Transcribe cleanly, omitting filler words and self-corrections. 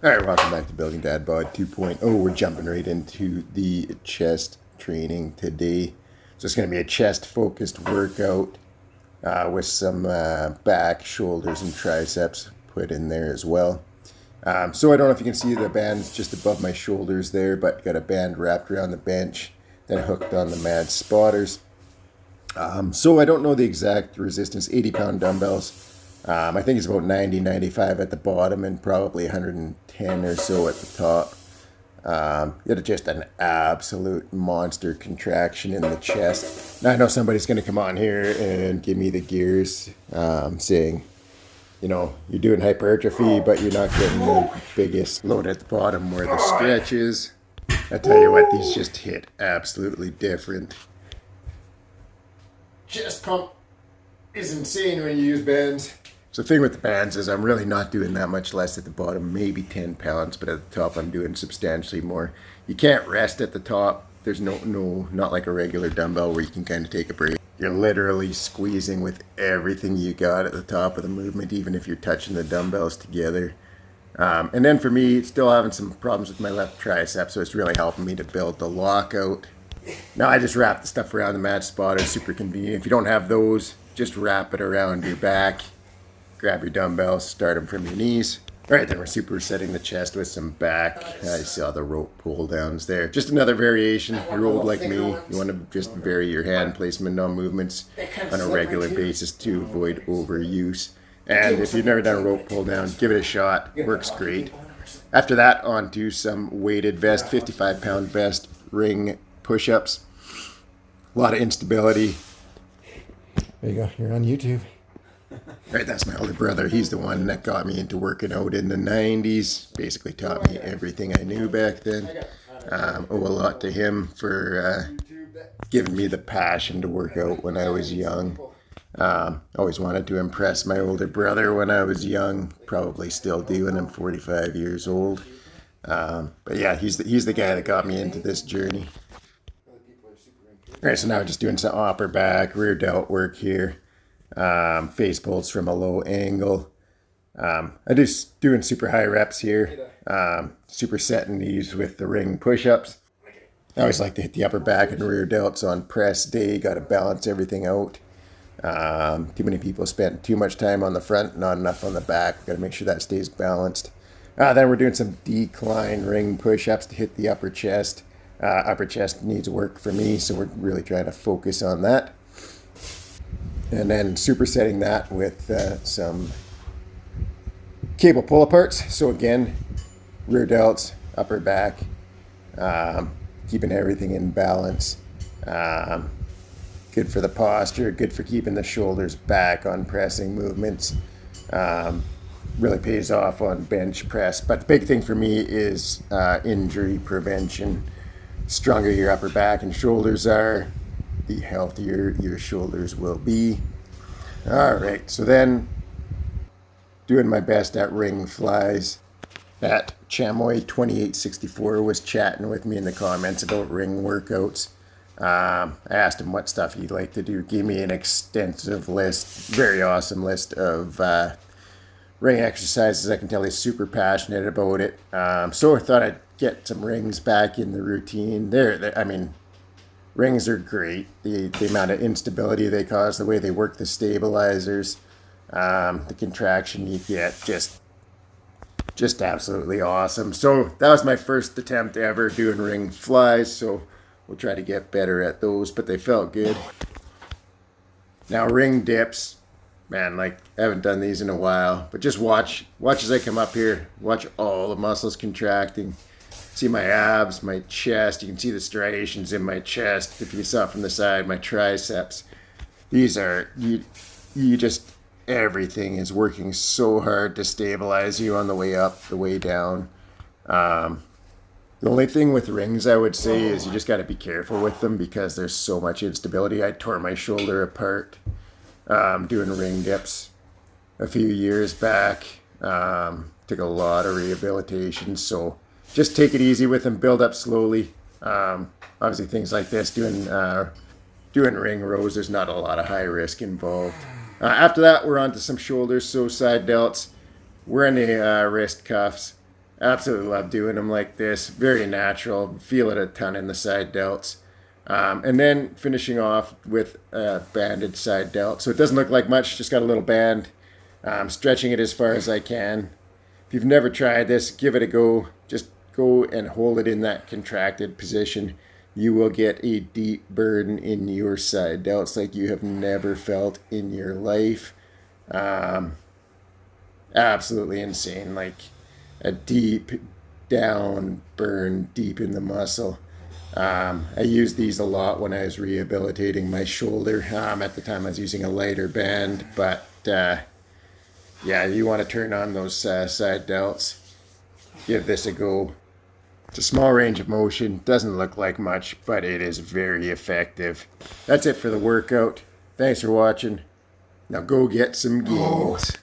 All right, welcome back to Building Dad Bod 2.0. We're jumping right into the chest training today. So it's going to be a chest-focused workout with some back, shoulders, and triceps put in there as well. So I don't know if you can see the bands just above my shoulders there, but got a band wrapped around the bench, then hooked on the Mad Spotters. So I don't know the exact resistance, 80-pound dumbbells. I think it's about 90, 95 at the bottom and probably 110 or so at the top. It's just an absolute monster contraction in the chest. Now I know somebody's going to come on here and give me the gears, saying, you know, you're doing hypertrophy, but you're not getting the biggest load at the bottom where the stretch is. I tell you what, these just hit absolutely different. Chest pump is insane when you use bands. So the thing with the bands is I'm really not doing that much less at the bottom, maybe 10 pounds, but at the top I'm doing substantially more. You can't rest at the top. There's not like a regular dumbbell where you can kind of take a break. You're literally squeezing with everything you got at the top of the movement, even if you're touching the dumbbells together. And then for me, still having some problems with my left tricep, so it's really helping me to build the lockout. Now I just wrap the stuff around the Mad Spotter, super convenient. If you don't have those, just wrap it around your back. Grab your dumbbells, start them from your knees. All right, then we're supersetting the chest with some back. I saw the rope pull downs there. Just another variation. You're old like me. You want to just vary your hand placement on movements on a regular basis to avoid overuse. And if you've never done a rope pull down, give it a shot. Works great. After that, on to some weighted vest, 55-pound vest, ring push-ups. A lot of instability. There you go. You're on YouTube. Right, that's my older brother. He's the one that got me into working out in the 90s. Basically taught me everything I knew back then. Owe a lot to him for giving me the passion to work out when I was young. Always wanted to impress my older brother when I was young. Probably still do, and I'm 45 years old. But yeah, he's the guy that got me into this journey. All right, so now we're just doing some upper back, rear delt work here. Face pulls from a low angle. I'm just doing super high reps here. Supersetting these with the ring push-ups. I always like to hit the upper back and rear delts on press day. Got to balance everything out. Too many people spend too much time on the front, not enough on the back. Got to make sure that stays balanced. Then we're doing some decline ring push-ups to hit the upper chest. Upper chest needs work for me, so we're really trying to focus on that. And then supersetting that with some cable pull-aparts. So again, rear delts, upper back, keeping everything in balance. Good for the posture, good for keeping the shoulders back on pressing movements. Really pays off on bench press. But the big thing for me is injury prevention. Stronger your upper back and shoulders are, the healthier your shoulders will be. All right, so then doing my best at ring flies. At Chamoy 2864 was chatting with me in the comments about ring workouts. I asked him what stuff he'd like to do. Gave me an extensive list, very awesome list of ring exercises. I can tell he's super passionate about it. So I thought I'd get some rings back in the routine. I mean, rings are great. The amount of instability they cause, the way they work the stabilizers, the contraction you get, just absolutely awesome. So that was my first attempt ever doing ring flies. So we'll try to get better at those, but they felt good. Now ring dips, man, like I haven't done these in a while, but just watch as I come up here. Watch all the muscles contracting. See my abs, my chest. You can see the striations in my chest. If you saw it from the side, my triceps. These are, you just, everything is working so hard to stabilize you on the way up, the way down. The only thing with rings I would say is you just got to be careful with them because there's so much instability. I tore my shoulder apart doing ring dips a few years back. Took a lot of rehabilitation, so just take it easy with them, build up slowly. Obviously things like this, doing ring rows, there's not a lot of high risk involved. After that, we're on to some shoulders, so side delts. We're in the wrist cuffs. Absolutely love doing them like this. Very natural. Feel it a ton in the side delts. And then finishing off with a banded side delt. So it doesn't look like much, just got a little band. Stretching it as far as I can. If you've never tried this, give it a go. Just go and hold it in that contracted position. You will get a deep burn in your side delts like you have never felt in your life. Absolutely insane. Like a deep down burn deep in the muscle. I used these a lot when I was rehabilitating my shoulder. At the time I was using a lighter band, but yeah, you want to turn on those side delts. Give this a go. It's a small range of motion, doesn't look like much, but it is very effective. That's it for the workout. Thanks for watching. Now go get some gains.